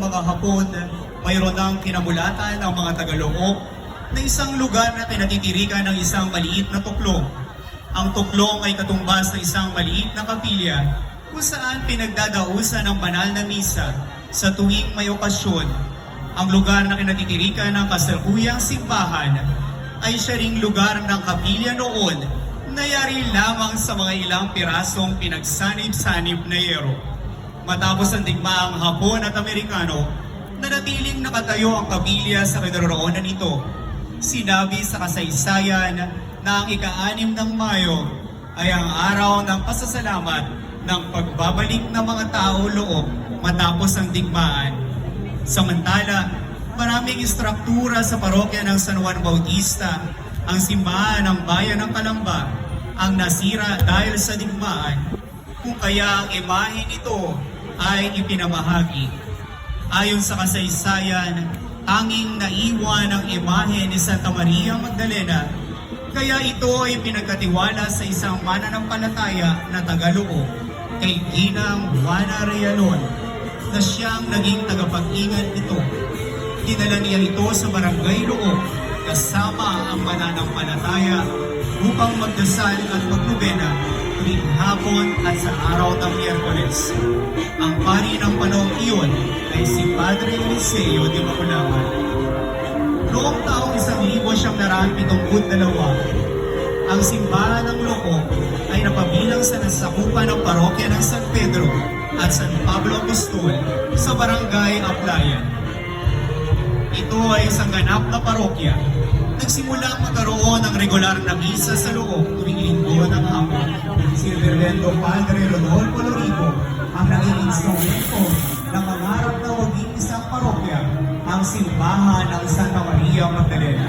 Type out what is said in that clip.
mga Hapon, mayroon ng kinamulatan ng mga Tagaloob na isang lugar na pinatitirikan ng isang maliit na tuklong. Ang tuklong ay katumbas ng isang maliit na kapilya kung saan pinagdadausan ng banal na misa sa tuwing may okasyon. Ang lugar na kinatitirikan ng kasalukuyang simbahan ay siya ring lugar ng kapilya noon na yari lamang sa mga ilang pirasong pinagsanib-sanib na yero. Matapos ang digmaang Hapon at Amerikano, nanatiling nakatayo ang kapilya sa kinaroroonan nito. Sinabi sa kasaysayan na ang ika-6 ng Mayo ay ang araw ng pasasalamat ng pagbabalik ng mga tao loob matapos ang digmaan. Samantala, maraming istruktura sa parokya ng San Juan Bautista, ang simbahan ng bayan ng Calamba, ang nasira dahil sa digmaan, kung kaya ang imahe nito ay ipinamahagi. Ayon sa kasaysayan, tanging naiwan ang imahe ni Santa Maria Magdalena, kaya ito ay pinagkatiwala sa isang mananampalataya na Tagaloob, kay Ginang Juana Realon, na siyang naging tagapag-ingat nito. Dinala niya ito sa barangay Loob kasama ang mananampalataya upang magdasal at magnobena tuwing hapon at sa araw ng Miyerkules. Ang pari ng panahon iyon ay si Padre Eliseo de Maculangan. Noong taong 1972, ang simbahan ng Loob ay napabilang sa nasakupan ng parokya ng San Pedro at San Pablo Apostol sa barangay Aplayan. Ito ay isang ganap na parokya. Nagsimula magkaroon ng regular na misa sa Loob tuwing linggo ng hapon. Si Reverendo Padre Rodolfo Lorico ang naging instrumento na mangarap na maging isang parokya ang simbahan ng Santa Maria Magdalena.